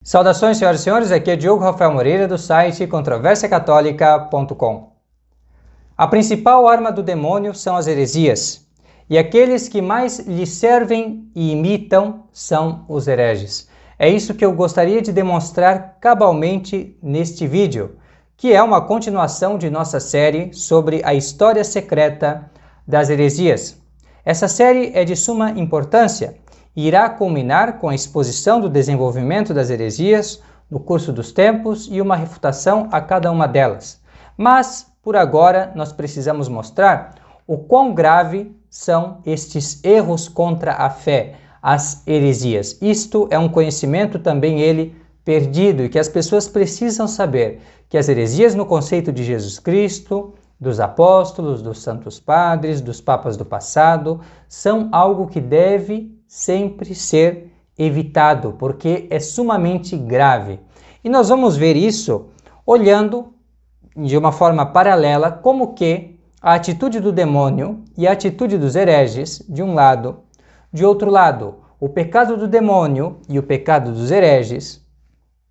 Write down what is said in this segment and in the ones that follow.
Saudações, senhoras e senhores, aqui é Diogo Rafael Moreira do site controversiacatólica.com. A principal arma do demônio são as heresias, e aqueles que mais lhe servem e imitam são os hereges. É isso que eu gostaria de demonstrar cabalmente neste vídeo, que é uma continuação de nossa série sobre a história secreta das heresias. Essa série é de suma importância e irá culminar com a exposição do desenvolvimento das heresias no curso dos tempos e uma refutação a cada uma delas. Mas, por agora, nós precisamos mostrar o quão grave são estes erros contra a fé, as heresias. Isto é um conhecimento também ele perdido e que as pessoas precisam saber que as heresias no conceito de Jesus Cristo, dos apóstolos, dos santos padres, dos papas do passado, são algo que deve sempre ser evitado, porque é sumamente grave. E nós vamos ver isso olhando de uma forma paralela como que a atitude do demônio e a atitude dos hereges, de um lado, de outro lado, o pecado do demônio e o pecado dos hereges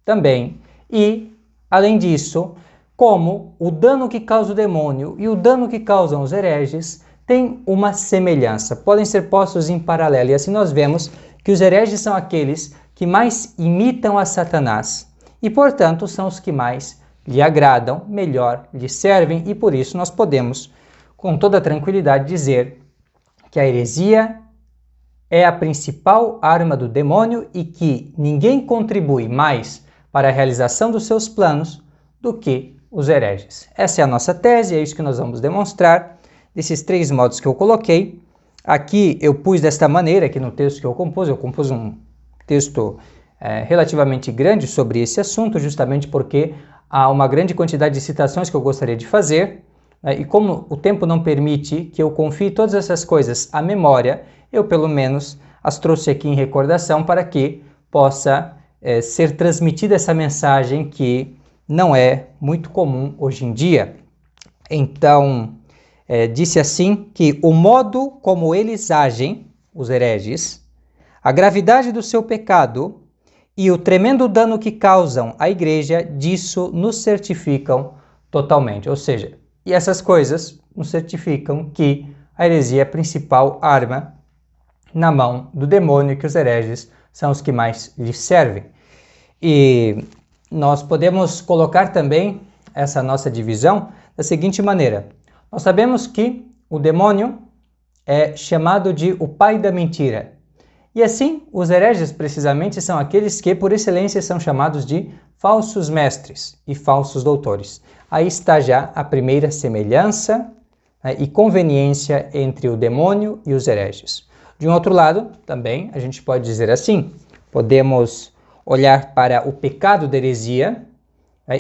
também, e, além disso, como o dano que causa o demônio e o dano que causam os hereges têm uma semelhança, podem ser postos em paralelo. E assim nós vemos que os hereges são aqueles que mais imitam a Satanás e, portanto, são os que mais lhe agradam, melhor lhe servem, e por isso nós podemos, com toda tranquilidade, dizer que a heresia é a principal arma do demônio e que ninguém contribui mais para a realização dos seus planos do que os hereges. Essa é a nossa tese, é isso que nós vamos demonstrar desses três modos que eu coloquei. Aqui eu pus desta maneira, aqui no texto que eu compus um texto relativamente grande sobre esse assunto, justamente porque há uma grande quantidade de citações que eu gostaria de fazer, e como o tempo não permite que eu confie todas essas coisas à memória, eu pelo menos as trouxe aqui em recordação para que possa ser transmitida essa mensagem que não é muito comum hoje em dia. Então, disse assim que o modo como eles agem, os hereges, a gravidade do seu pecado e o tremendo dano que causam à igreja, disso nos certificam totalmente. Ou seja, e essas coisas nos certificam que a heresia é a principal arma na mão do demônio, que os hereges são os que mais lhe servem. E nós podemos colocar também essa nossa divisão da seguinte maneira. Nós sabemos que o demônio é chamado de o pai da mentira. E assim, os hereges precisamente são aqueles que, por excelência, são chamados de falsos mestres e falsos doutores. Aí está já a primeira semelhança, e conveniência entre o demônio e os hereges. De um outro lado, também, a gente pode dizer assim, podemos olhar para o pecado da heresia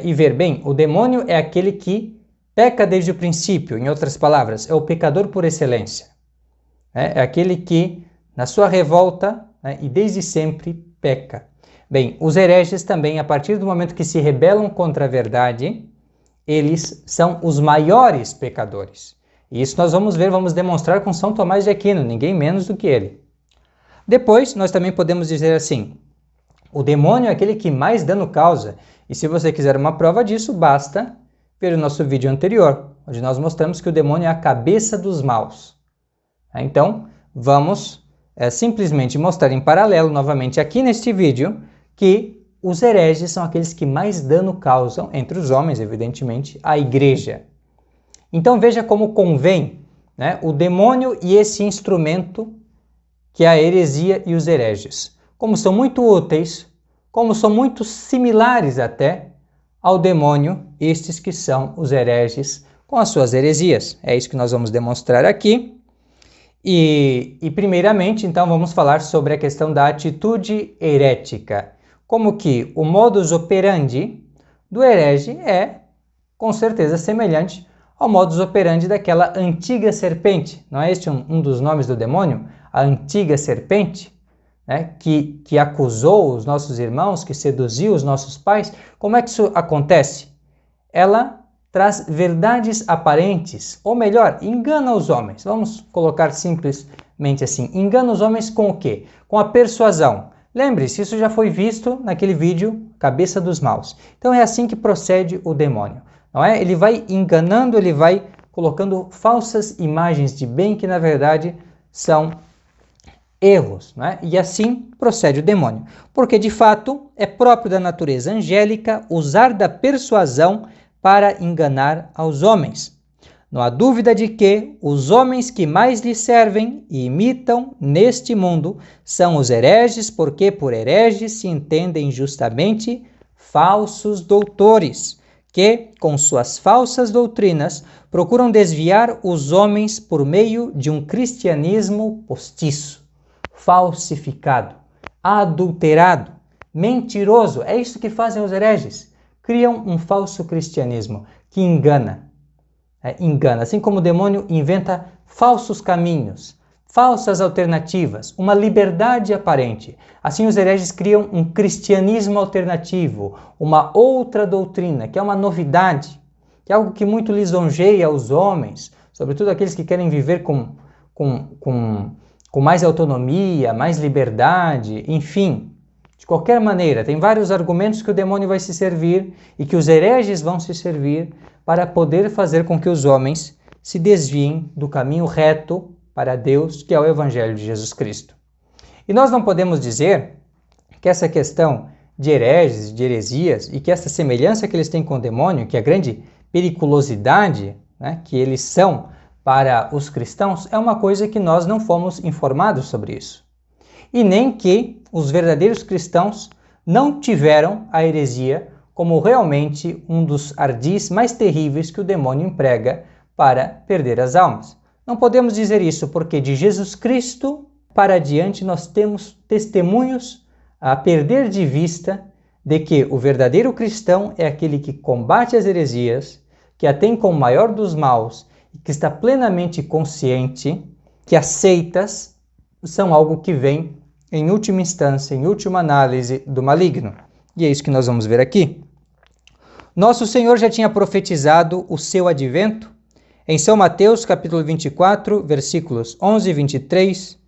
e ver, bem, o demônio é aquele que peca desde o princípio, em outras palavras, é o pecador por excelência. É aquele que, na sua revolta, e desde sempre, peca. Bem, os hereges também, a partir do momento que se rebelam contra a verdade, eles são os maiores pecadores. E isso nós vamos ver, vamos demonstrar com São Tomás de Aquino, ninguém menos do que ele. Depois, nós também podemos dizer assim, o demônio é aquele que mais dano causa, e se você quiser uma prova disso, basta ver o nosso vídeo anterior, onde nós mostramos que o demônio é a cabeça dos maus. Então, vamos simplesmente mostrar em paralelo, novamente aqui neste vídeo, que os hereges são aqueles que mais dano causam, entre os homens, evidentemente, à igreja. Então veja como convém, o demônio e esse instrumento que é a heresia e os hereges. Como são muito úteis, como são muito similares até ao demônio, estes que são os hereges com as suas heresias. É isso que nós vamos demonstrar aqui. E primeiramente, então, vamos falar sobre a questão da atitude herética. Como que o modus operandi do herege é, com certeza, semelhante ao modus operandi daquela antiga serpente. Não é este um dos nomes do demônio? A antiga serpente, que acusou os nossos irmãos, que seduziu os nossos pais. Como é que isso acontece? Ela traz verdades aparentes, ou melhor, engana os homens. Vamos colocar simplesmente assim, engana os homens com o quê? Com a persuasão. Lembre-se, isso já foi visto naquele vídeo, Cabeça dos Maus. Então é assim que procede o demônio, não é? Ele vai enganando, ele vai colocando falsas imagens de bem que na verdade são erros, não é? E assim procede o demônio. Porque de fato é próprio da natureza angélica usar da persuasão para enganar aos homens. Não há dúvida de que os homens que mais lhe servem e imitam neste mundo são os hereges, porque por hereges se entendem justamente falsos doutores, que, com suas falsas doutrinas, procuram desviar os homens por meio de um cristianismo postiço, falsificado, adulterado, mentiroso. É isso que fazem os hereges. Criam um falso cristianismo que engana. Engana, assim como o demônio inventa falsos caminhos, falsas alternativas, uma liberdade aparente. Assim os hereges criam um cristianismo alternativo, uma outra doutrina, que é uma novidade, que é algo que muito lisonjeia os homens, sobretudo aqueles que querem viver com mais autonomia, mais liberdade, enfim. De qualquer maneira, tem vários argumentos que o demônio vai se servir e que os hereges vão se servir para poder fazer com que os homens se desviem do caminho reto para Deus, que é o Evangelho de Jesus Cristo. E nós não podemos dizer que essa questão de hereges, de heresias, e que essa semelhança que eles têm com o demônio, que a grande periculosidade, né, que eles são para os cristãos, é uma coisa que nós não fomos informados sobre isso. E nem que os verdadeiros cristãos não tiveram a heresia como realmente um dos ardis mais terríveis que o demônio emprega para perder as almas. Não podemos dizer isso porque de Jesus Cristo para adiante nós temos testemunhos a perder de vista de que o verdadeiro cristão é aquele que combate as heresias, que a tem como maior dos maus e que está plenamente consciente que as seitas são algo que vem em última instância, em última análise, do maligno. E é isso que nós vamos ver aqui. Nosso Senhor já tinha profetizado o seu advento em São Mateus, capítulo 24, versículos 11 e 23,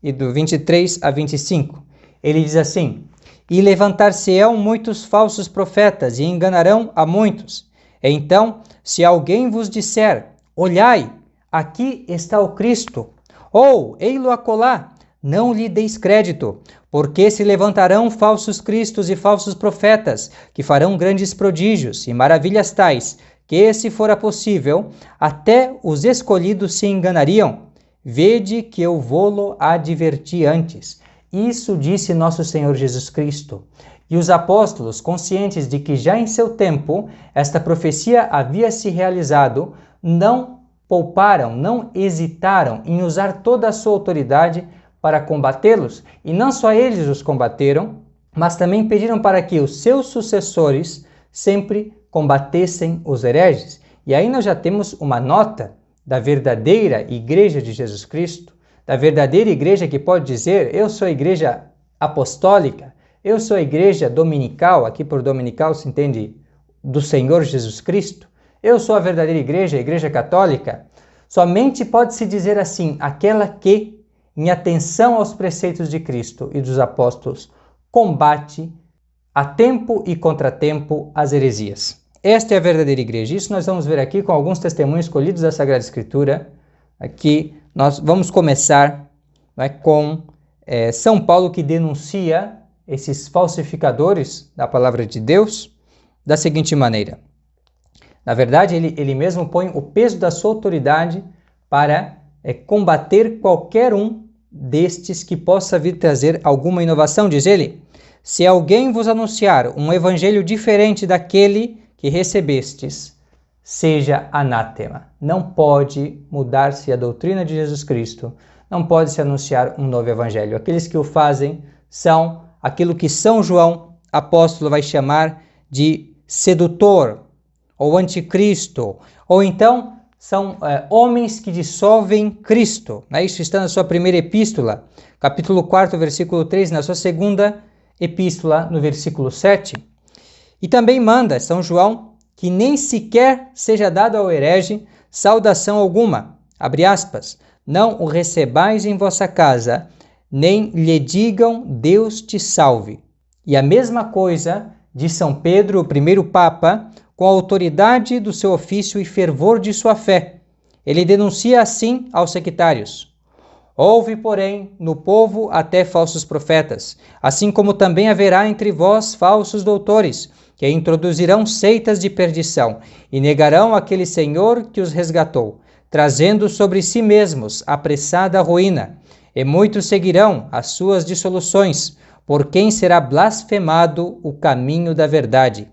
e do 23 a 25. Ele diz assim: E levantar-se-ão muitos falsos profetas, e enganarão a muitos. Então, se alguém vos disser, olhai, aqui está o Cristo, ou ei-lo acolá, não lhe deis crédito, porque se levantarão falsos cristos e falsos profetas, que farão grandes prodígios e maravilhas tais, que, se fora possível, até os escolhidos se enganariam. Vede que eu vô-lo adverti antes. Isso disse nosso Senhor Jesus Cristo. E os apóstolos, conscientes de que já em seu tempo esta profecia havia se realizado, não pouparam, não hesitaram em usar toda a sua autoridade para combatê-los, e não só eles os combateram, mas também pediram para que os seus sucessores sempre combatessem os hereges. E aí nós já temos uma nota da verdadeira igreja de Jesus Cristo, da verdadeira igreja que pode dizer, eu sou a igreja apostólica, eu sou a igreja dominical, aqui por dominical se entende do Senhor Jesus Cristo, eu sou a verdadeira igreja, a igreja católica. Somente pode-se dizer assim, aquela que, em atenção aos preceitos de Cristo e dos apóstolos, combate a tempo e contratempo as heresias. Esta é a verdadeira igreja. Isso nós vamos ver aqui com alguns testemunhos escolhidos da Sagrada Escritura. Aqui nós vamos começar, né, com São Paulo, que denuncia esses falsificadores da palavra de Deus da seguinte maneira. Na verdade, ele mesmo põe o peso da sua autoridade para combater qualquer um destes que possa vir trazer alguma inovação. Diz ele: se alguém vos anunciar um evangelho diferente daquele que recebestes, seja anátema. Não pode mudar-se a doutrina de Jesus Cristo, não pode se anunciar um novo evangelho. Aqueles que o fazem são aquilo que São João, apóstolo, vai chamar de sedutor, ou anticristo, ou então são homens que dissolvem Cristo. Isso está na sua primeira epístola, capítulo 4, versículo 3, na sua segunda epístola, no versículo 7. E também manda São João que nem sequer seja dado ao herege saudação alguma, abre aspas, não o recebais em vossa casa, nem lhe digam Deus te salve. E a mesma coisa de São Pedro, o primeiro Papa, com a autoridade do seu ofício e fervor de sua fé. Ele denuncia assim aos sectários: houve, porém, no povo até falsos profetas, assim como também haverá entre vós falsos doutores, que introduzirão seitas de perdição e negarão aquele Senhor que os resgatou, trazendo sobre si mesmos apressada ruína. E muitos seguirão as suas dissoluções, por quem será blasfemado o caminho da verdade.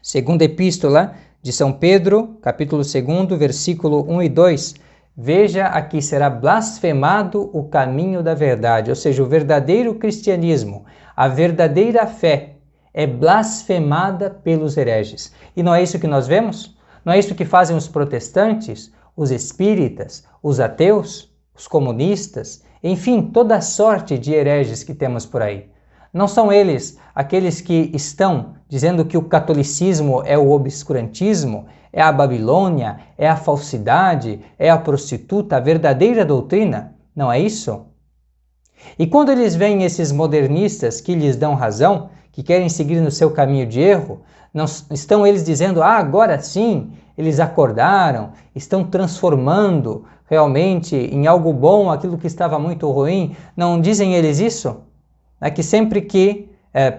Segunda Epístola de São Pedro, capítulo 2, versículo 1 e 2. Veja, aqui será blasfemado o caminho da verdade, ou seja, o verdadeiro cristianismo, a verdadeira fé é blasfemada pelos hereges. E não é isso que nós vemos? Não é isso que fazem os protestantes, os espíritas, os ateus, os comunistas, enfim, toda sorte de hereges que temos por aí. Não são eles aqueles que estão dizendo que o catolicismo é o obscurantismo, é a Babilônia, é a falsidade, é a prostituta, a verdadeira doutrina? Não é isso? E quando eles veem esses modernistas que lhes dão razão, que querem seguir no seu caminho de erro, não estão eles dizendo, agora sim, eles acordaram, estão transformando realmente em algo bom aquilo que estava muito ruim? Não dizem eles isso? É que sempre que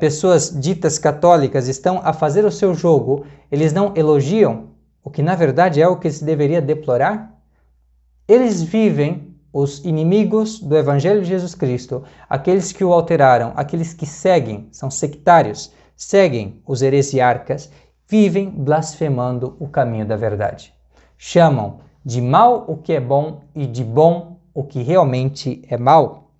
pessoas ditas católicas estão a fazer o seu jogo, eles não elogiam, o que na verdade é o que se deveria deplorar? Eles vivem, os inimigos do Evangelho de Jesus Cristo, aqueles que o alteraram, aqueles que seguem, são sectários, seguem os heresiarcas, vivem blasfemando o caminho da verdade. Chamam de mal o que é bom e de bom o que realmente é mal.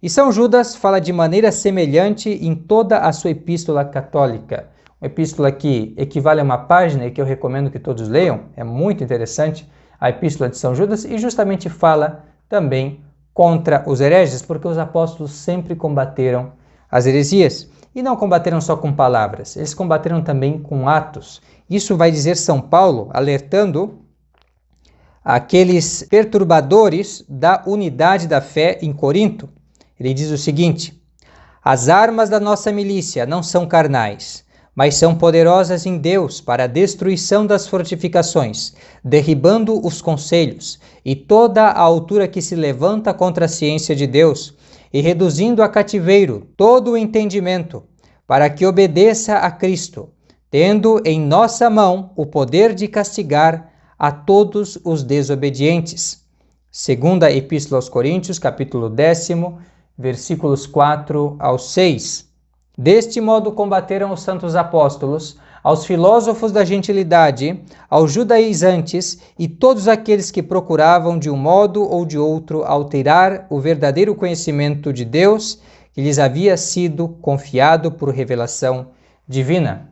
E São Judas fala de maneira semelhante em toda a sua epístola católica. Uma epístola que equivale a uma página e que eu recomendo que todos leiam, é muito interessante, a epístola de São Judas, e justamente fala também contra os hereges, porque os apóstolos sempre combateram as heresias. E não combateram só com palavras, eles combateram também com atos. Isso vai dizer São Paulo, alertando aqueles perturbadores da unidade da fé em Corinto. Ele diz o seguinte: as armas da nossa milícia não são carnais, mas são poderosas em Deus para a destruição das fortificações, derribando os conselhos e toda a altura que se levanta contra a ciência de Deus, e reduzindo a cativeiro todo o entendimento, para que obedeça a Cristo, tendo em nossa mão o poder de castigar a todos os desobedientes. Segunda Epístola aos Coríntios, capítulo 10, versículos 4 ao 6. Deste modo combateram os santos apóstolos, aos filósofos da gentilidade, aos judaizantes e todos aqueles que procuravam de um modo ou de outro alterar o verdadeiro conhecimento de Deus que lhes havia sido confiado por revelação divina.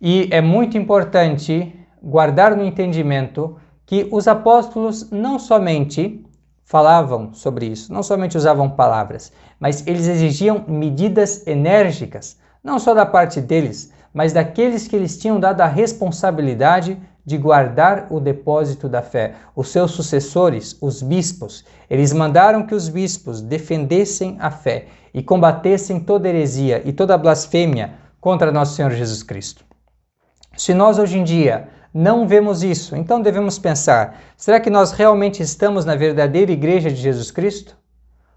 E é muito importante guardar no entendimento que os apóstolos não somente falavam sobre isso, não somente usavam palavras, mas eles exigiam medidas enérgicas, não só da parte deles, mas daqueles que eles tinham dado a responsabilidade de guardar o depósito da fé. Os seus sucessores, os bispos, eles mandaram que os bispos defendessem a fé e combatessem toda heresia e toda blasfêmia contra nosso Senhor Jesus Cristo. Se nós hoje em dia não vemos isso, então devemos pensar, será que nós realmente estamos na verdadeira igreja de Jesus Cristo?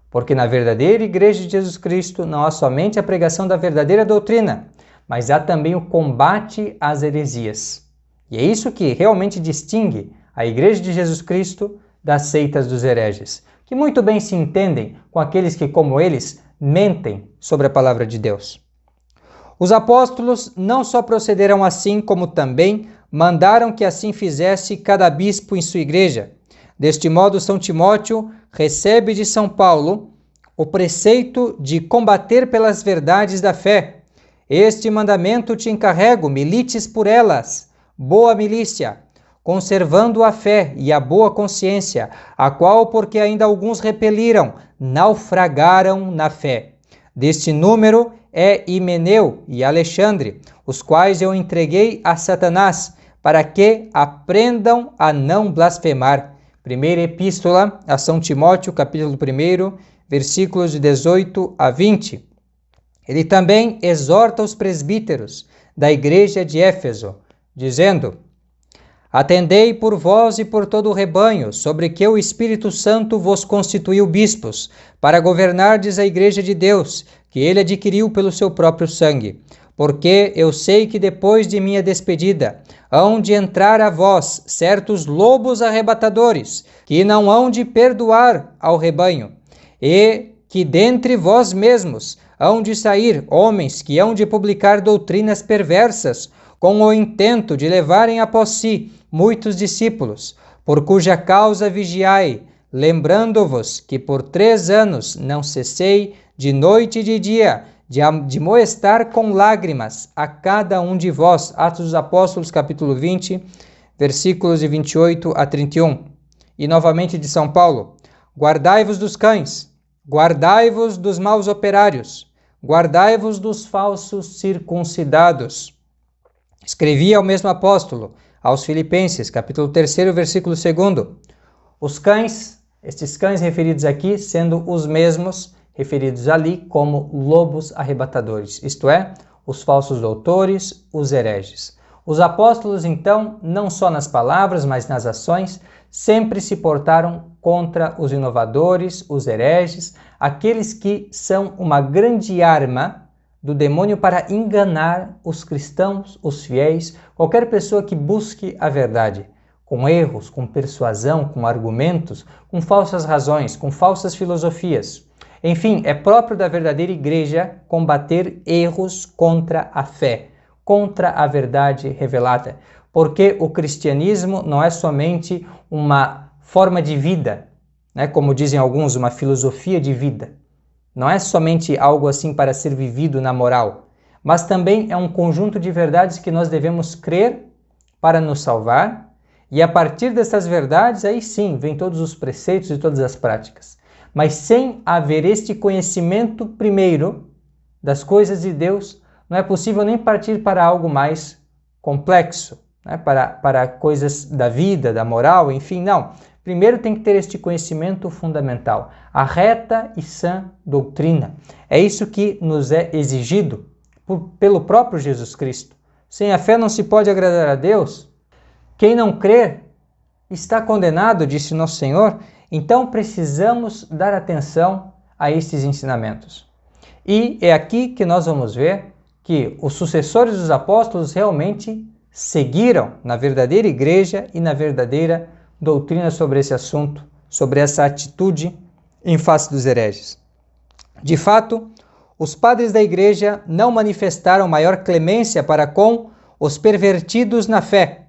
Porque na verdadeira igreja de Jesus Cristo não há somente a pregação da verdadeira doutrina, mas há também o combate às heresias. E é isso que realmente distingue a igreja de Jesus Cristo das seitas dos hereges, que muito bem se entendem com aqueles que, como eles, mentem sobre a palavra de Deus. Os apóstolos não só procederam assim, como também mandaram que assim fizesse cada bispo em sua igreja. Deste modo, São Timóteo recebe de São Paulo o preceito de combater pelas verdades da fé. Este mandamento te encarrego, milites por elas, boa milícia, conservando a fé e a boa consciência, a qual, porque ainda alguns repeliram, naufragaram na fé. Deste número é Himeneu e Alexandre, os quais eu entreguei a Satanás, para que aprendam a não blasfemar. Primeira Epístola a São Timóteo, capítulo 1, versículos de 18 a 20. Ele também exorta os presbíteros da igreja de Éfeso, dizendo: Atendei por vós e por todo o rebanho, sobre que o Espírito Santo vos constituiu bispos, para governardes a igreja de Deus, que ele adquiriu pelo seu próprio sangue. Porque eu sei que depois de minha despedida, hão de entrar a vós certos lobos arrebatadores, que não hão de perdoar ao rebanho, e que dentre vós mesmos hão de sair homens que hão de publicar doutrinas perversas, com o intento de levarem após si muitos discípulos, por cuja causa vigiai, lembrando-vos que por 3 anos não cessei de noite e de dia, de moestar com lágrimas a cada um de vós. Atos dos Apóstolos, capítulo 20, versículos de 28 a 31. E novamente de São Paulo: Guardai-vos dos cães, guardai-vos dos maus operários, guardai-vos dos falsos circuncidados. Escrevia o mesmo apóstolo aos Filipenses, capítulo 3, versículo 2. Os cães, estes cães referidos aqui, sendo os mesmos referidos ali como lobos arrebatadores, isto é, os falsos doutores, os hereges. Os apóstolos, então, não só nas palavras, mas nas ações, sempre se portaram contra os inovadores, os hereges, aqueles que são uma grande arma do demônio para enganar os cristãos, os fiéis, qualquer pessoa que busque a verdade, com erros, com persuasão, com argumentos, com falsas razões, com falsas filosofias. Enfim, é próprio da verdadeira igreja combater erros contra a fé, contra a verdade revelada, porque o cristianismo não é somente uma forma de vida, né, como dizem alguns, uma filosofia de vida. Não é somente algo assim para ser vivido na moral, mas também é um conjunto de verdades que nós devemos crer para nos salvar, e a partir dessas verdades, aí sim, vem todos os preceitos e todas as práticas. Mas sem haver este conhecimento primeiro das coisas de Deus, não é possível nem partir para algo mais complexo, né? para coisas da vida, da moral, enfim, não. Primeiro tem que ter este conhecimento fundamental, a reta e sã doutrina. É isso que nos é exigido pelo próprio Jesus Cristo. Sem a fé não se pode agradar a Deus. Quem não crer está condenado, disse nosso Senhor. Então precisamos dar atenção a estes ensinamentos. E é aqui que nós vamos ver que os sucessores dos apóstolos realmente seguiram na verdadeira igreja e na verdadeira doutrina sobre esse assunto, sobre essa atitude em face dos hereges. De fato, os padres da igreja não manifestaram maior clemência para com os pervertidos na fé.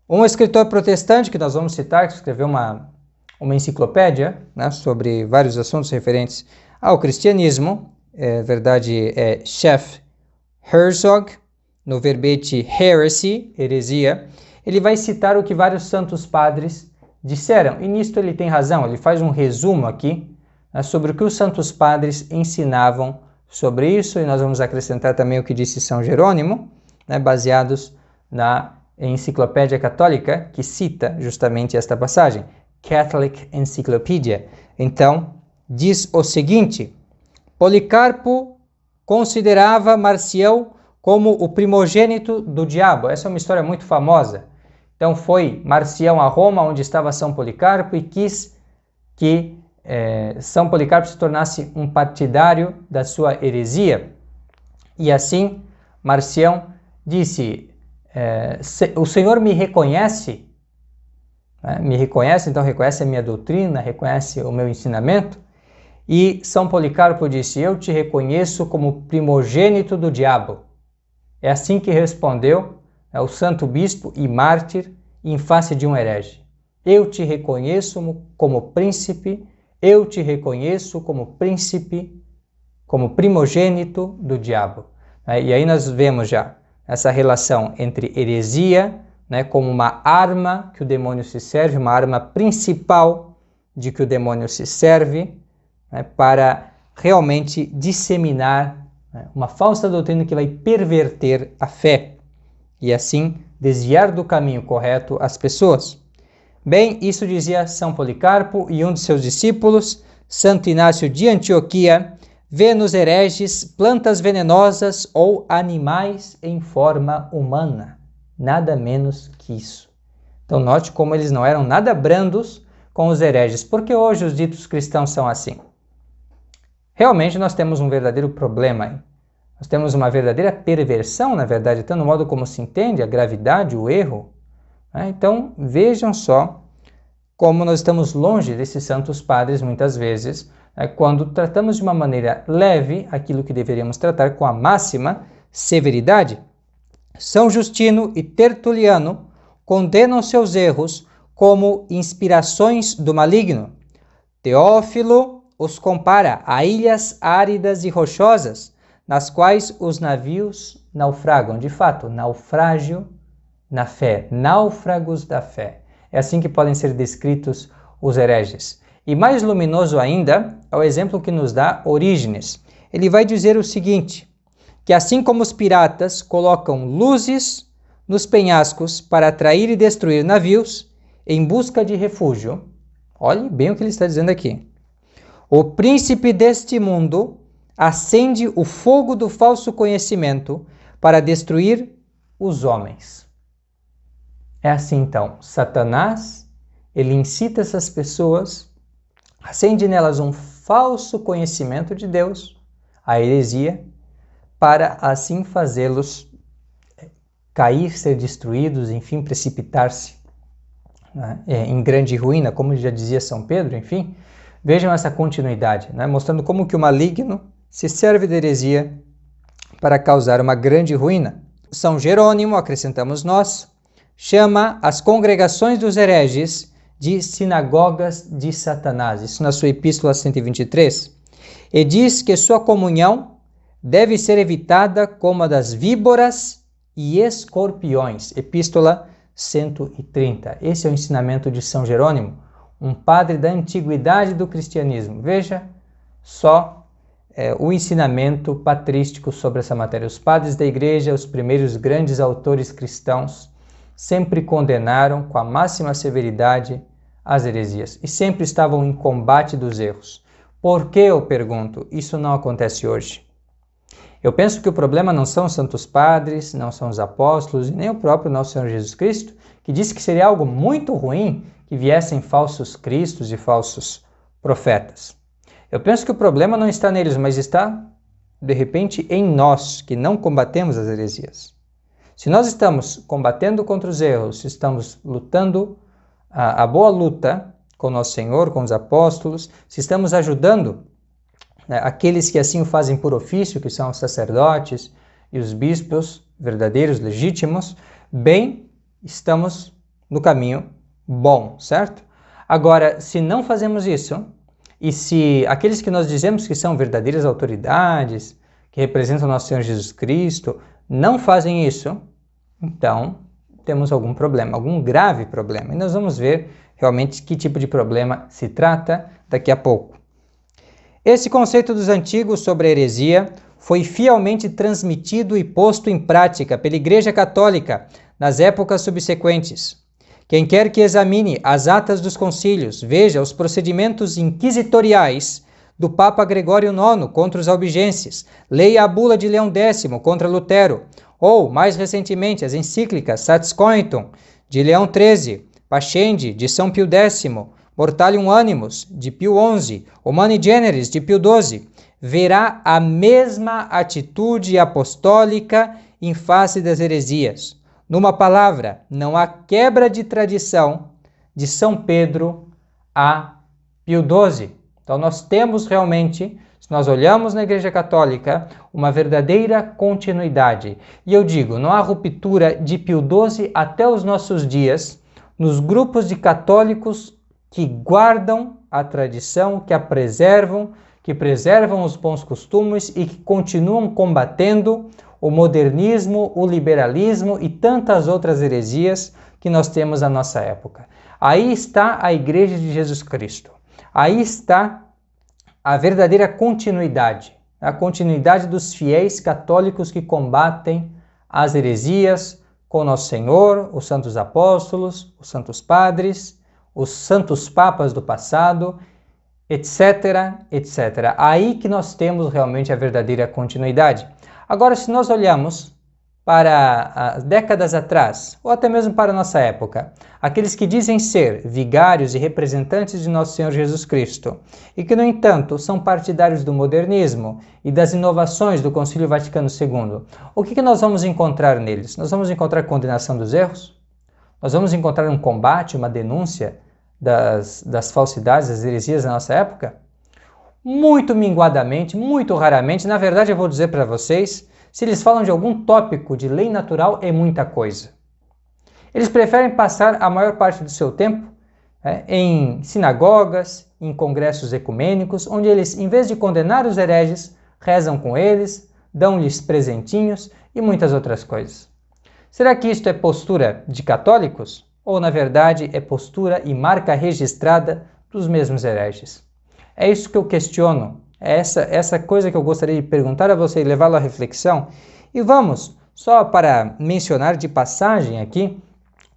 Um escritor protestante, que nós vamos citar, que escreveu uma enciclopédia, né, sobre vários assuntos referentes ao cristianismo, Chef Herzog, no verbete heresy, heresia, ele vai citar o que vários santos padres disseram, e nisto ele tem razão, ele faz um resumo aqui, né, sobre o que os santos padres ensinavam sobre isso, e nós vamos acrescentar também o que disse São Jerônimo, né, baseados na Enciclopédia Católica, que cita justamente esta passagem, Catholic Encyclopedia. Então, diz o seguinte: Policarpo considerava Marcião como o primogênito do diabo. Essa é uma história muito famosa. Então foi Marcião a Roma, onde estava São Policarpo, e quis que São Policarpo se tornasse um partidário da sua heresia. E assim, Marcião disse, o Senhor me reconhece, né? Me reconhece, então reconhece a minha doutrina, reconhece o meu ensinamento. E São Policarpo disse, eu te reconheço como primogênito do diabo. É assim que respondeu o santo bispo e mártir em face de um herege. Eu te reconheço como príncipe, eu te reconheço como príncipe, como primogênito do diabo. E aí nós vemos já essa relação entre heresia, né, como uma arma que o demônio se serve, uma arma principal de que o demônio se serve, né, para realmente disseminar uma falsa doutrina que vai perverter a fé e assim desviar do caminho correto as pessoas. Bem, isso dizia São Policarpo, e um de seus discípulos, Santo Inácio de Antioquia, vê nos hereges plantas venenosas ou animais em forma humana. Nada menos que isso. Então note como eles não eram nada brandos com os hereges, porque hoje os ditos cristãos são assim. Realmente nós temos um verdadeiro problema aí. Nós temos uma verdadeira perversão, na verdade, tanto no modo como se entende a gravidade, o erro. Então vejam só como nós estamos longe desses santos padres muitas vezes, quando tratamos de uma maneira leve aquilo que deveríamos tratar com a máxima severidade. São Justino e Tertuliano condenam seus erros como inspirações do maligno. Teófilo os compara a ilhas áridas e rochosas, nas quais os navios naufragam. De fato, naufrágio na fé, náufragos da fé. É assim que podem ser descritos os hereges. E mais luminoso ainda é o exemplo que nos dá Orígenes. Ele vai dizer o seguinte, que assim como os piratas colocam luzes nos penhascos para atrair e destruir navios em busca de refúgio, olhe bem o que ele está dizendo aqui. O príncipe deste mundo acende o fogo do falso conhecimento para destruir os homens. É assim então, Satanás, ele incita essas pessoas, acende nelas um falso conhecimento de Deus, a heresia, para assim fazê-los cair, ser destruídos, enfim, precipitar-se em grande ruína, como já dizia São Pedro, enfim. Vejam essa continuidade, mostrando como que o maligno se serve da heresia para causar uma grande ruína. São Jerônimo, acrescentamos nós, chama as congregações dos hereges de sinagogas de Satanás, isso na sua Epístola 123, e diz que sua comunhão deve ser evitada como a das víboras e escorpiões, Epístola 130. Esse é o ensinamento de São Jerônimo, um padre da antiguidade do cristianismo. Veja só o ensinamento patrístico sobre essa matéria. Os padres da igreja, os primeiros grandes autores cristãos, sempre condenaram com a máxima severidade as heresias e sempre estavam em combate dos erros. Por que, eu pergunto, isso não acontece hoje? Eu penso que o problema não são os santos padres, não são os apóstolos e nem o próprio nosso Senhor Jesus Cristo, que disse que seria algo muito ruim que viessem falsos cristos e falsos profetas. Eu penso que o problema não está neles, mas está, de repente, em nós, que não combatemos as heresias. Se nós estamos combatendo contra os erros, se estamos lutando a boa luta com nosso Senhor, com os apóstolos, se estamos ajudando aqueles que assim o fazem por ofício, que são os sacerdotes e os bispos verdadeiros, legítimos, bem, estamos no caminho bom, certo? Agora, se não fazemos isso, e se aqueles que nós dizemos que são verdadeiras autoridades, que representam nosso Senhor Jesus Cristo, não fazem isso, então temos algum problema, algum grave problema. E nós vamos ver realmente que tipo de problema se trata daqui a pouco. Esse conceito dos antigos sobre a heresia foi fielmente transmitido e posto em prática pela Igreja Católica nas épocas subsequentes. Quem quer que examine as atas dos concílios, veja os procedimentos inquisitoriais do Papa Gregório IX contra os albigenses, leia a bula de Leão X contra Lutero, ou, mais recentemente, as encíclicas Sats Coitum, de Leão XIII, Pascendi, de São Pio X, Mortalium Animus, de Pio XI, Humani Generis, de Pio XII, verá a mesma atitude apostólica em face das heresias. Numa palavra, não há quebra de tradição de São Pedro a Pio XII. Então nós temos realmente, se nós olhamos na Igreja Católica, uma verdadeira continuidade. E eu digo, não há ruptura de Pio XII até os nossos dias, nos grupos de católicos que guardam a tradição, que a preservam, que preservam os bons costumes e que continuam combatendo o modernismo, o liberalismo e tantas outras heresias que nós temos na nossa época. Aí está a Igreja de Jesus Cristo. Aí está a verdadeira continuidade, a continuidade dos fiéis católicos que combatem as heresias com Nosso Senhor, os santos apóstolos, os santos padres, os santos papas do passado etc, etc. Aí que nós temos realmente a verdadeira continuidade. Agora, se nós olhamos para décadas atrás, ou até mesmo para a nossa época, aqueles que dizem ser vigários e representantes de nosso Senhor Jesus Cristo, e que, no entanto, são partidários do modernismo e das inovações do Concílio Vaticano II, o que nós vamos encontrar neles? Nós vamos encontrar condenação dos erros? Nós vamos encontrar um combate, uma denúncia das falsidades, das heresias da nossa época? Muito minguadamente, muito raramente. Na verdade, eu vou dizer para vocês, se eles falam de algum tópico de lei natural, é muita coisa. Eles preferem passar a maior parte do seu tempo em sinagogas, em congressos ecumênicos, onde eles, em vez de condenar os hereges, rezam com eles, dão-lhes presentinhos e muitas outras coisas. Será que isto é postura de católicos? Ou, na verdade, é postura e marca registrada dos mesmos hereges? É isso que eu questiono, é essa coisa que eu gostaria de perguntar a você e levá-lo à reflexão. E vamos, só para mencionar de passagem aqui,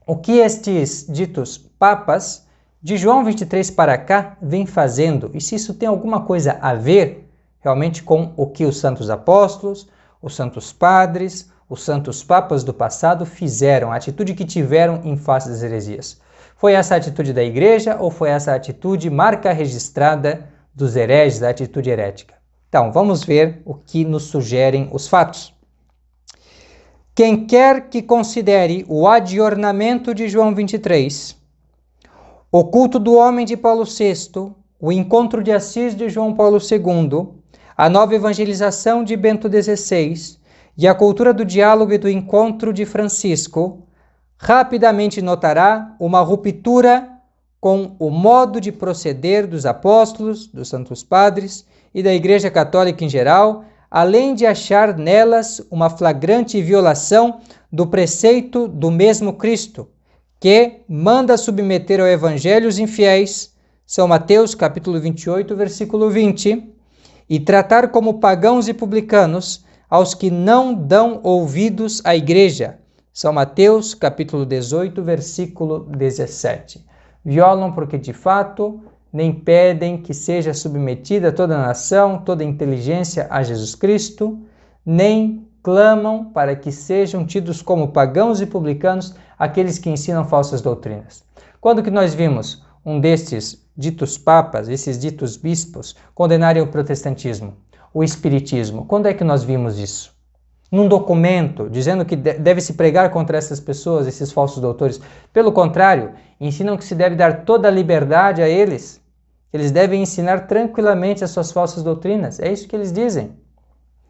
o que estes ditos papas de João 23 para cá vêm fazendo, e se isso tem alguma coisa a ver realmente com o que os santos apóstolos, os santos padres, os santos papas do passado fizeram, a atitude que tiveram em face das heresias. Foi essa a atitude da igreja ou foi essa a atitude marca registrada dos hereges, da atitude herética? Então, vamos ver o que nos sugerem os fatos. Quem quer que considere o adornamento de João 23, o culto do homem de Paulo VI, o encontro de Assis de João Paulo II, a nova evangelização de Bento XVI e a cultura do diálogo e do encontro de Francisco, rapidamente notará uma ruptura com o modo de proceder dos apóstolos, dos santos padres e da Igreja Católica em geral, além de achar nelas uma flagrante violação do preceito do mesmo Cristo, que manda submeter ao Evangelho os infiéis, São Mateus capítulo 28, versículo 20, e tratar como pagãos e publicanos aos que não dão ouvidos à Igreja, São Mateus capítulo 18, versículo 17. Violam porque, de fato, nem pedem que seja submetida toda a nação, toda a inteligência a Jesus Cristo, nem clamam para que sejam tidos como pagãos e publicanos aqueles que ensinam falsas doutrinas. Quando que nós vimos um destes ditos papas, esses ditos bispos, condenarem o protestantismo, o espiritismo? Quando é que nós vimos isso? Num documento dizendo que deve-se pregar contra essas pessoas, esses falsos doutores. Pelo contrário, ensinam que se deve dar toda a liberdade a eles. Eles devem ensinar tranquilamente as suas falsas doutrinas. É isso que eles dizem.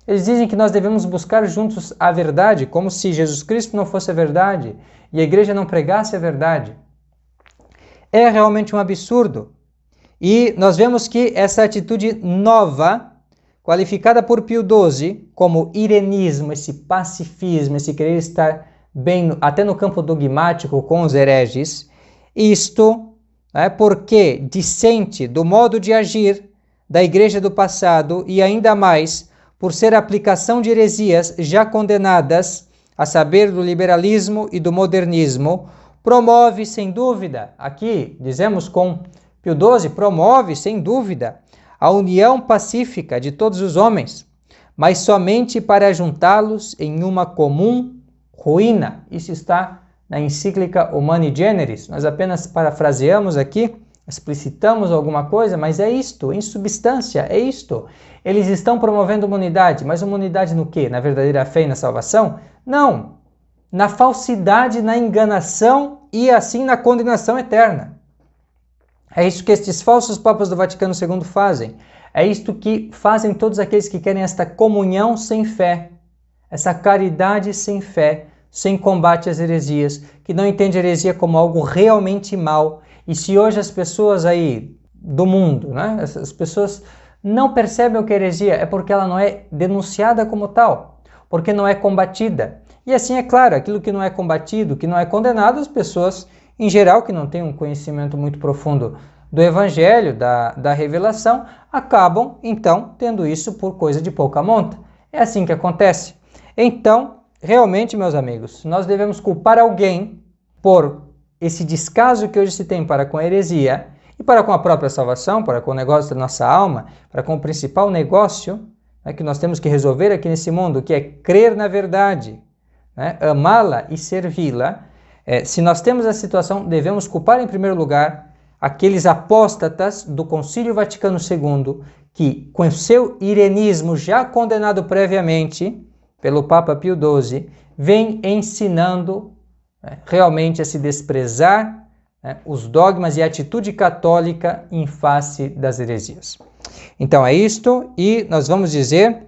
Eles dizem que nós devemos buscar juntos a verdade, como se Jesus Cristo não fosse a verdade e a igreja não pregasse a verdade. É realmente um absurdo. E nós vemos que essa atitude nova, qualificada por Pio XII como irenismo, esse pacifismo, esse querer estar bem, até no campo dogmático com os hereges, isto porque dissente do modo de agir da igreja do passado e ainda mais por ser aplicação de heresias já condenadas, a saber, do liberalismo e do modernismo, promove sem dúvida, aqui dizemos com Pio XII, promove sem dúvida a união pacífica de todos os homens, mas somente para juntá-los em uma comum ruína. Isso está na encíclica Humani Generis. Nós apenas parafraseamos aqui, explicitamos alguma coisa, mas é isto, em substância, é isto. Eles estão promovendo uma unidade, mas uma unidade no quê? Na verdadeira fé e na salvação? Não, na falsidade, na enganação e assim na condenação eterna. É isso que estes falsos papas do Vaticano II fazem. É isto que fazem todos aqueles que querem esta comunhão sem fé, essa caridade sem fé, sem combate às heresias, que não entende a heresia como algo realmente mal. E se hoje as pessoas aí do mundo, as pessoas não percebem o que é heresia, é porque ela não é denunciada como tal, porque não é combatida. E assim, é claro, aquilo que não é combatido, que não é condenado, as pessoas, em geral, que não têm um conhecimento muito profundo do Evangelho, da revelação, acabam, então, tendo isso por coisa de pouca monta. É assim que acontece. Então, realmente, meus amigos, nós devemos culpar alguém por esse descaso que hoje se tem para com a heresia E para com a própria salvação, para com o negócio da nossa alma, para com o principal negócio, né, que nós temos que resolver aqui nesse mundo, que é crer na verdade, né, amá-la e servi-la. Se nós temos a situação, devemos culpar em primeiro lugar aqueles apóstatas do Concílio Vaticano II, que com o seu irenismo já condenado previamente pelo Papa Pio XII, vem ensinando realmente a se desprezar os dogmas e a atitude católica em face das heresias. Então é isto, e nós vamos dizer,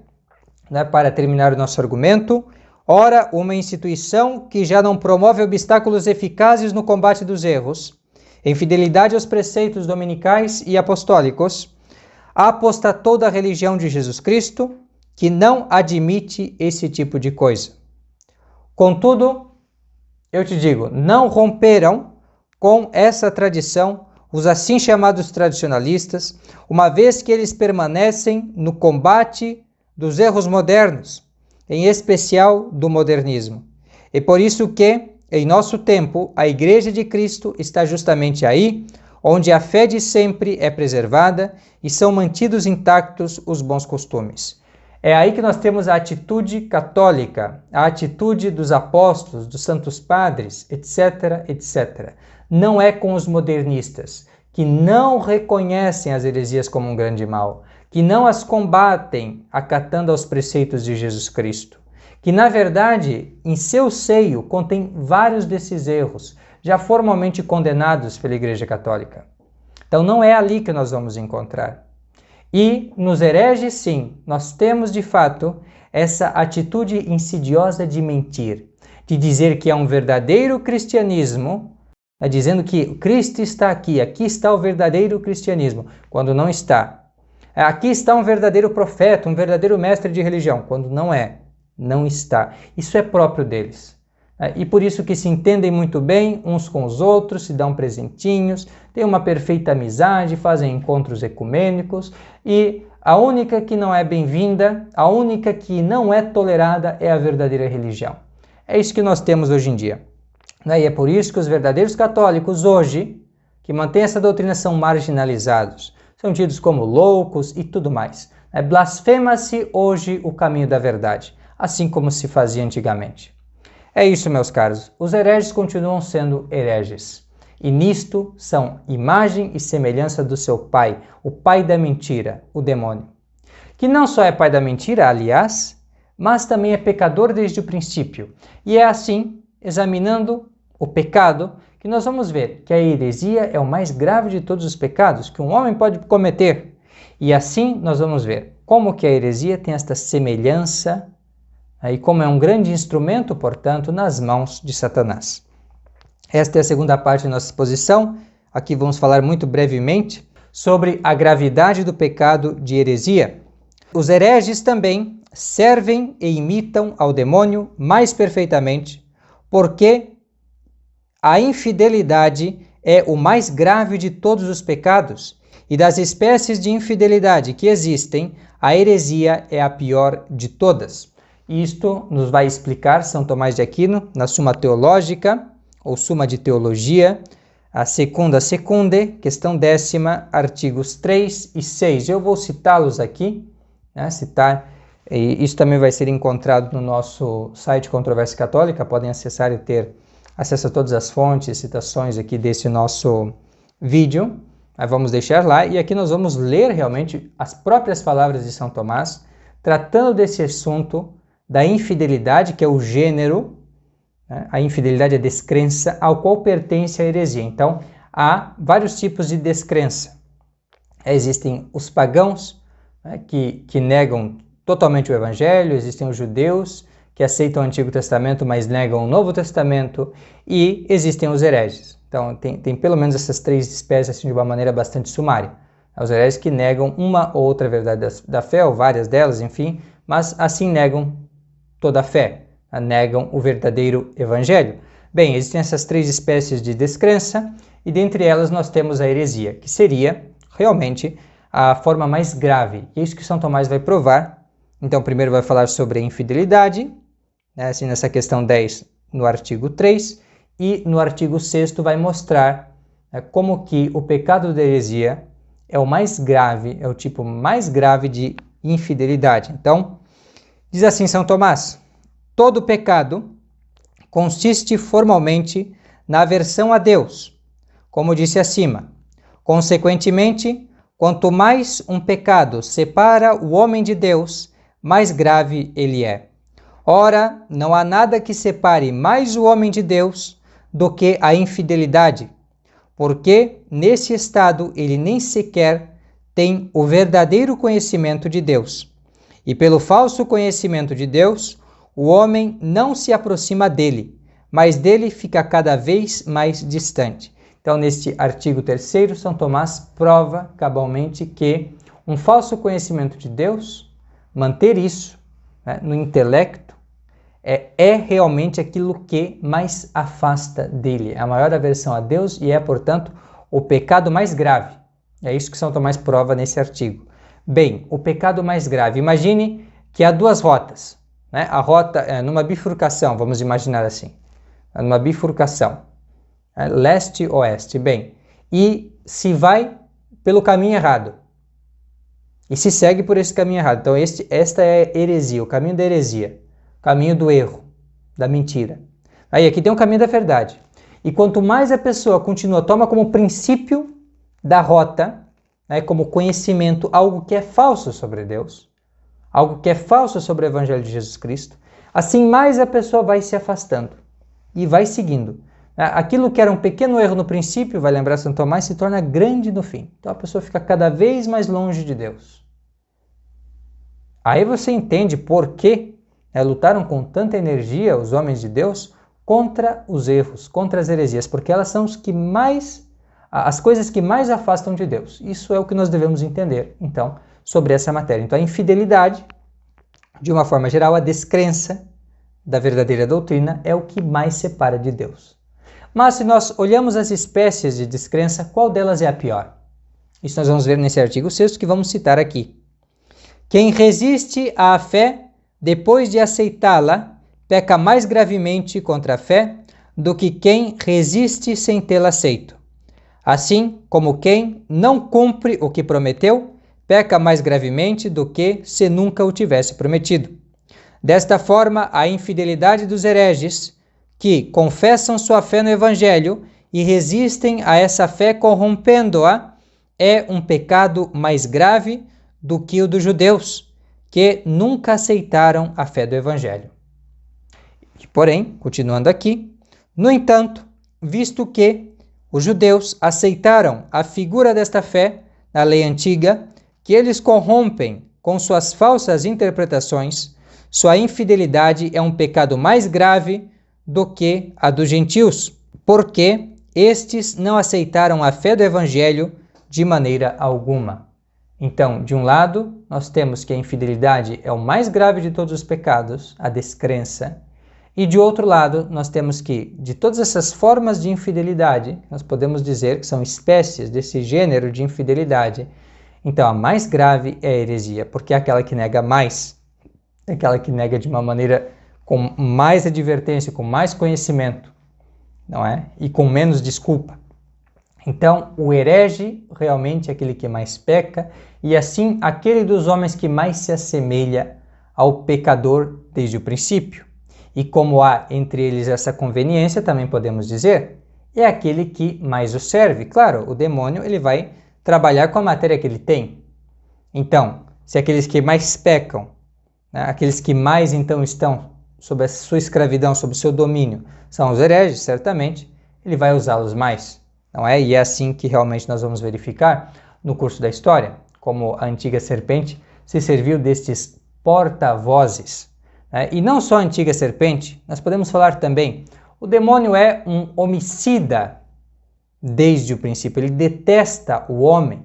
para terminar o nosso argumento, ora, uma instituição que já não promove obstáculos eficazes no combate dos erros, em fidelidade aos preceitos dominicais e apostólicos, apostatou da religião de Jesus Cristo, que não admite esse tipo de coisa. Contudo, eu te digo, não romperam com essa tradição os assim chamados tradicionalistas, uma vez que eles permanecem no combate dos erros modernos, em especial do modernismo. E por isso que, em nosso tempo, a Igreja de Cristo está justamente aí, onde a fé de sempre é preservada e são mantidos intactos os bons costumes. É aí que nós temos a atitude católica, a atitude dos apóstolos, dos santos padres, etc., etc. Não é com os modernistas, que não reconhecem as heresias como um grande mal, que não as combatem acatando aos preceitos de Jesus Cristo, que na verdade em seu seio contém vários desses erros, já formalmente condenados pela Igreja Católica. Então não é ali que nós vamos encontrar. E nos hereges, sim, nós temos de fato essa atitude insidiosa de mentir, de dizer que é um verdadeiro cristianismo, dizendo que Cristo está aqui está o verdadeiro cristianismo, quando não está. Aqui está um verdadeiro profeta, um verdadeiro mestre de religião, quando não é, não está. Isso é próprio deles. E por isso que se entendem muito bem uns com os outros, se dão presentinhos, têm uma perfeita amizade, fazem encontros ecumênicos, e a única que não é bem-vinda, a única que não é tolerada é a verdadeira religião. É isso que nós temos hoje em dia. E é por isso que os verdadeiros católicos hoje, que mantêm essa doutrina, são marginalizados, são tidos como loucos e tudo mais. Blasfema-se hoje o caminho da verdade, assim como se fazia antigamente. É isso, meus caros. Os hereges continuam sendo hereges. E nisto são imagem e semelhança do seu pai, o pai da mentira, o demônio. Que não só é pai da mentira, aliás, mas também é pecador desde o princípio. E é assim, examinando o pecado, que nós vamos ver que a heresia é o mais grave de todos os pecados que um homem pode cometer. E assim nós vamos ver como que a heresia tem esta semelhança e como é um grande instrumento, portanto, nas mãos de Satanás. Esta é a segunda parte da nossa exposição. Aqui vamos falar muito brevemente sobre a gravidade do pecado de heresia. Os hereges também servem e imitam ao demônio mais perfeitamente, porque a infidelidade é o mais grave de todos os pecados, e das espécies de infidelidade que existem, a heresia é a pior de todas. Isto nos vai explicar São Tomás de Aquino na Suma Teológica, ou Suma de Teologia, a Secunda Secunde, questão 10ª, artigos 3 e 6. Eu vou citá-los aqui, e isso também vai ser encontrado no nosso site Controvérsia Católica, podem acessar e ter acesso a todas as fontes, citações aqui desse nosso vídeo. Vamos deixar lá, e aqui nós vamos ler realmente as próprias palavras de São Tomás, tratando desse assunto da infidelidade, que é o gênero, a infidelidade é a descrença ao qual pertence a heresia. Então, há vários tipos de descrença. Existem os pagãos, que negam totalmente o Evangelho, existem os judeus, que aceitam o Antigo Testamento, mas negam o Novo Testamento, e existem os hereges. Então, tem pelo menos essas três espécies assim, de uma maneira bastante sumária. Os hereges que negam uma ou outra verdade da fé, ou várias delas, enfim, mas assim negam toda a fé, negam o verdadeiro Evangelho. Bem, existem essas três espécies de descrença, e dentre elas nós temos a heresia, que seria realmente a forma mais grave. E é isso que São Tomás vai provar. Então, primeiro vai falar sobre a infidelidade, assim, nessa questão 10, no artigo 3, e no artigo 6º vai mostrar como que o pecado da heresia é o mais grave, é o tipo mais grave de infidelidade. Então, diz assim São Tomás: todo pecado consiste formalmente na aversão a Deus, como disse acima. Consequentemente, quanto mais um pecado separa o homem de Deus, mais grave ele é. Ora, não há nada que separe mais o homem de Deus do que a infidelidade, porque nesse estado ele nem sequer tem o verdadeiro conhecimento de Deus. E pelo falso conhecimento de Deus, o homem não se aproxima dele, mas dele fica cada vez mais distante. Então, neste artigo 3º, São Tomás prova cabalmente que um falso conhecimento de Deus, manter isso no intelecto, é realmente aquilo que mais afasta dele, a maior aversão a Deus e é, portanto, o pecado mais grave. É isso que São Tomás prova nesse artigo. Bem, o pecado mais grave. Imagine que há duas rotas. A rota numa bifurcação, vamos imaginar assim. Numa bifurcação. Leste-oeste. Bem, e se vai pelo caminho errado. E se segue por esse caminho errado. Então, esta é a heresia, o caminho da heresia. O caminho do erro, da mentira. Aí, aqui tem o caminho da verdade. E quanto mais a pessoa toma como princípio da rota, como conhecimento, algo que é falso sobre Deus, algo que é falso sobre o Evangelho de Jesus Cristo, assim mais a pessoa vai se afastando e vai seguindo. Aquilo que era um pequeno erro no princípio, vai lembrar São Tomás, se torna grande no fim. Então a pessoa fica cada vez mais longe de Deus. Aí você entende por que lutaram com tanta energia os homens de Deus contra os erros, contra as heresias, porque elas são as coisas que mais afastam de Deus. Isso é o que nós devemos entender, então, sobre essa matéria. Então, a infidelidade, de uma forma geral, a descrença da verdadeira doutrina é o que mais separa de Deus. Mas, se nós olhamos as espécies de descrença, qual delas é a pior? Isso nós vamos ver nesse artigo 6º que vamos citar aqui. Quem resiste à fé, depois de aceitá-la, peca mais gravemente contra a fé do que quem resiste sem tê-la aceito. Assim como quem não cumpre o que prometeu, peca mais gravemente do que se nunca o tivesse prometido. Desta forma, a infidelidade dos hereges, que confessam sua fé no Evangelho e resistem a essa fé corrompendo-a, é um pecado mais grave do que o dos judeus, que nunca aceitaram a fé do Evangelho. Porém, continuando aqui, no entanto, visto que os judeus aceitaram a figura desta fé na lei antiga, que eles corrompem com suas falsas interpretações, sua infidelidade é um pecado mais grave do que a dos gentios, porque estes não aceitaram a fé do Evangelho de maneira alguma. Então, de um lado, nós temos que a infidelidade é o mais grave de todos os pecados, a descrença, e de outro lado, nós temos que, de todas essas formas de infidelidade, nós podemos dizer que são espécies desse gênero de infidelidade, então a mais grave é a heresia, porque é aquela que nega mais, é aquela que nega de uma maneira com mais advertência, com mais conhecimento, não é? E com menos desculpa. Então, o herege realmente é aquele que mais peca, e assim aquele dos homens que mais se assemelha ao pecador desde o princípio. E como há entre eles essa conveniência, também podemos dizer, é aquele que mais o serve. Claro, o demônio ele vai trabalhar com a matéria que ele tem. Então, se aqueles que mais pecam, aqueles que mais então estão sob a sua escravidão, sob o seu domínio, são os hereges, certamente, ele vai usá-los mais. Não é? E é assim que realmente nós vamos verificar no curso da história, como a antiga serpente se serviu destes porta-vozes. E não só a antiga serpente, nós podemos falar também, o demônio é um homicida desde o princípio, ele detesta o homem,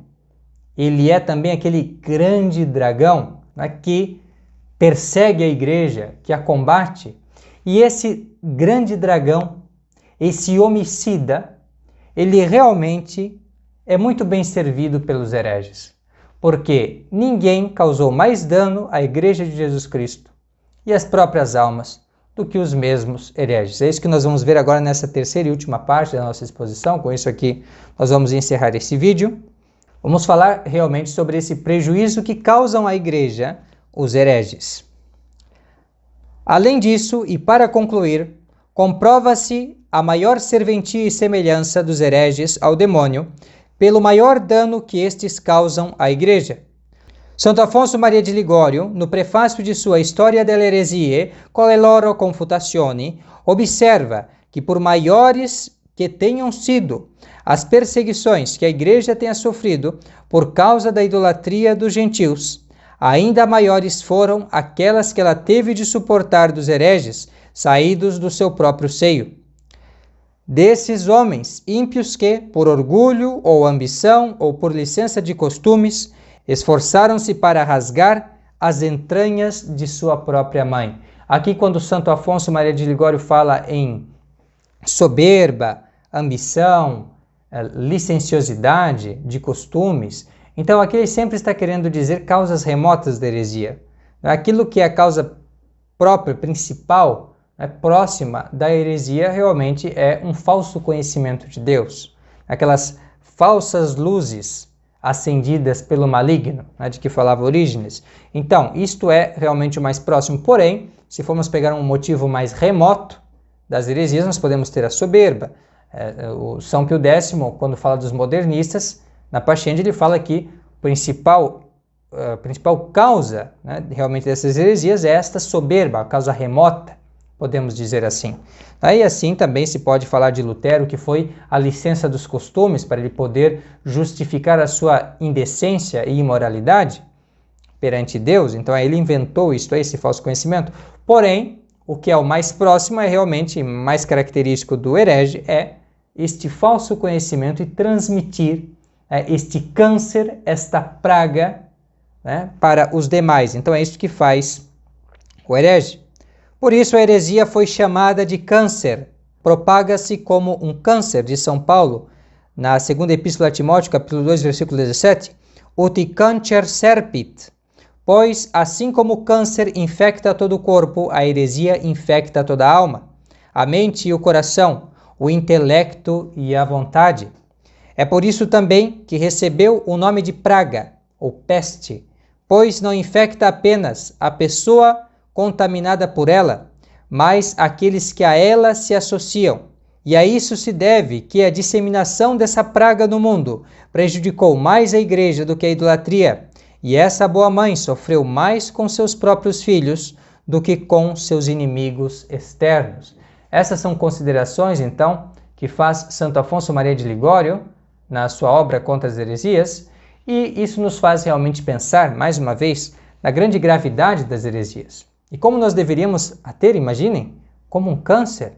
ele é também aquele grande dragão que persegue a igreja, que a combate, e esse grande dragão, esse homicida, ele realmente é muito bem servido pelos hereges, porque ninguém causou mais dano à igreja de Jesus Cristo e às próprias almas do que os mesmos hereges. É isso que nós vamos ver agora nessa terceira e última parte da nossa exposição. Com isso aqui, nós vamos encerrar esse vídeo. Vamos falar realmente sobre esse prejuízo que causam à igreja os hereges. Além disso, e para concluir, comprova-se a maior serventia e semelhança dos hereges ao demônio pelo maior dano que estes causam à igreja. Santo Afonso Maria de Ligório, no prefácio de sua Storia delle Eresie, con le loro confutazioni, observa que por maiores que tenham sido as perseguições que a igreja tenha sofrido por causa da idolatria dos gentios, ainda maiores foram aquelas que ela teve de suportar dos hereges, saídos do seu próprio seio. Desses homens ímpios que, por orgulho ou ambição ou por licença de costumes, esforçaram-se para rasgar as entranhas de sua própria mãe. Aqui, quando Santo Afonso Maria de Ligório fala em soberba, ambição, licenciosidade de costumes, então aqui ele sempre está querendo dizer causas remotas da heresia. Aquilo que é a causa própria, principal, próxima da heresia, realmente é um falso conhecimento de Deus. Aquelas falsas luzes acendidas pelo maligno, de que falava Orígenes. Então, isto é realmente o mais próximo. Porém, se formos pegar um motivo mais remoto das heresias, nós podemos ter a soberba. O São Pio X, quando fala dos modernistas, na Pascendi ele fala que a principal causa, realmente dessas heresias é esta soberba, a causa remota, podemos dizer assim. Aí assim também se pode falar de Lutero, que foi a licença dos costumes para ele poder justificar a sua indecência e imoralidade perante Deus. Então aí ele inventou isto, esse falso conhecimento. Porém, o que é o mais próximo é realmente mais característico do herege, é este falso conhecimento e transmitir este câncer, esta praga, para os demais. Então é isso que faz o herege. Por isso a heresia foi chamada de câncer. Propaga-se como um câncer, diz São Paulo, na segunda Epístola a Timóteo, capítulo 2, versículo 17, Uti cancer serpit, pois assim como o câncer infecta todo o corpo, a heresia infecta toda a alma, a mente e o coração, o intelecto e a vontade. É por isso também que recebeu o nome de praga, ou peste, pois não infecta apenas a pessoa contaminada por ela, mas aqueles que a ela se associam. E a isso se deve que a disseminação dessa praga no mundo prejudicou mais a igreja do que a idolatria, e essa boa mãe sofreu mais com seus próprios filhos do que com seus inimigos externos. Essas são considerações, então, que faz Santo Afonso Maria de Ligório na sua obra Contra as Heresias, e isso nos faz realmente pensar, mais uma vez, na grande gravidade das heresias. E como nós deveríamos ter, imaginem, como um câncer,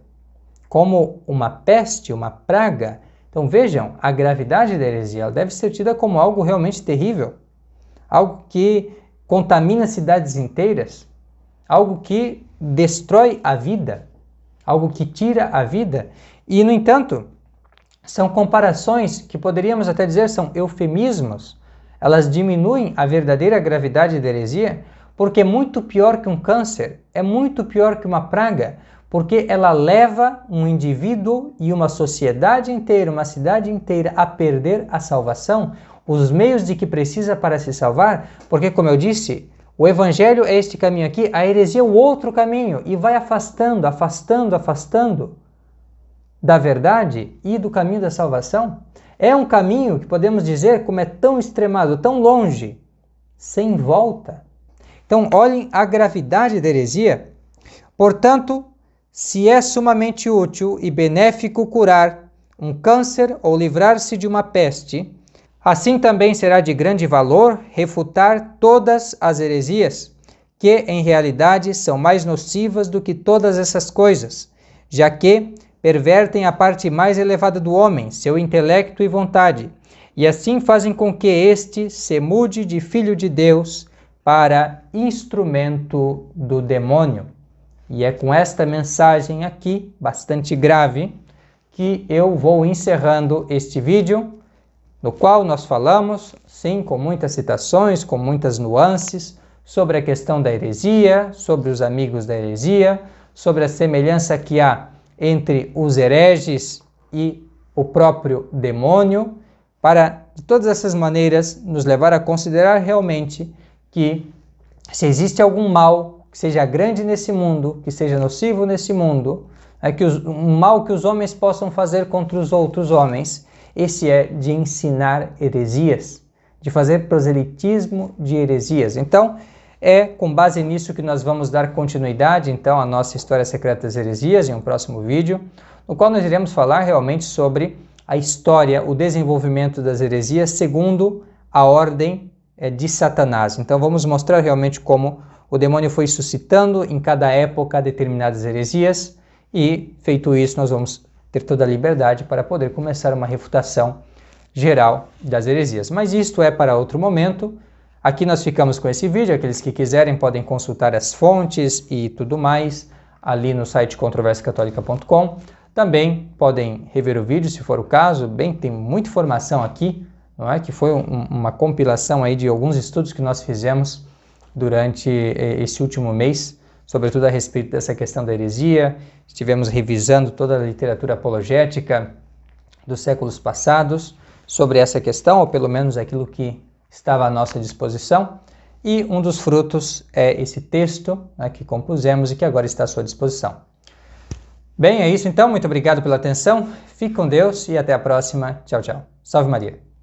como uma peste, uma praga. Então vejam, a gravidade da heresia ela deve ser tida como algo realmente terrível, algo que contamina cidades inteiras, algo que destrói a vida, algo que tira a vida. E, no entanto, são comparações que poderíamos até dizer são eufemismos. Elas diminuem a verdadeira gravidade da heresia, porque é muito pior que um câncer, é muito pior que uma praga, porque ela leva um indivíduo e uma sociedade inteira, uma cidade inteira a perder a salvação, os meios de que precisa para se salvar, porque, como eu disse, o evangelho é este caminho aqui, a heresia é o outro caminho, e vai afastando, afastando, afastando da verdade e do caminho da salvação. É um caminho que podemos dizer, como é tão extremado, tão longe, sem volta. Então, olhem a gravidade da heresia. Portanto, se é sumamente útil e benéfico curar um câncer ou livrar-se de uma peste, assim também será de grande valor refutar todas as heresias, que em realidade são mais nocivas do que todas essas coisas, já que pervertem a parte mais elevada do homem, seu intelecto e vontade, e assim fazem com que este se mude de filho de Deus para instrumento do demônio. E é com esta mensagem aqui, bastante grave, que eu vou encerrando este vídeo, no qual nós falamos, sim, com muitas citações, com muitas nuances, sobre a questão da heresia, sobre os amigos da heresia, sobre a semelhança que há entre os hereges e o próprio demônio, para, de todas essas maneiras, nos levar a considerar realmente que se existe algum mal que seja grande nesse mundo, que seja nocivo nesse mundo, um mal que os homens possam fazer contra os outros homens, esse é de ensinar heresias, de fazer proselitismo de heresias. Então, é com base nisso que nós vamos dar continuidade, então, à nossa História Secreta das Heresias, em um próximo vídeo, no qual nós iremos falar realmente sobre a história, o desenvolvimento das heresias segundo a ordem de Satanás. Então, vamos mostrar realmente como o demônio foi suscitando em cada época determinadas heresias e, feito isso, nós vamos ter toda a liberdade para poder começar uma refutação geral das heresias. Mas isto é para outro momento. Aqui nós ficamos com esse vídeo. Aqueles que quiserem podem consultar as fontes e tudo mais ali no site controversiacatólica.com. Também podem rever o vídeo, se for o caso. Bem, tem muita informação aqui, não é? Que foi uma compilação aí de alguns estudos que nós fizemos durante esse último mês, sobretudo a respeito dessa questão da heresia. Estivemos revisando toda a literatura apologética dos séculos passados sobre essa questão, ou pelo menos aquilo que estava à nossa disposição. E um dos frutos é esse texto, né, que compusemos e que agora está à sua disposição. Bem, é isso então. Muito obrigado pela atenção. Fique com Deus e até a próxima. Tchau, tchau. Salve Maria.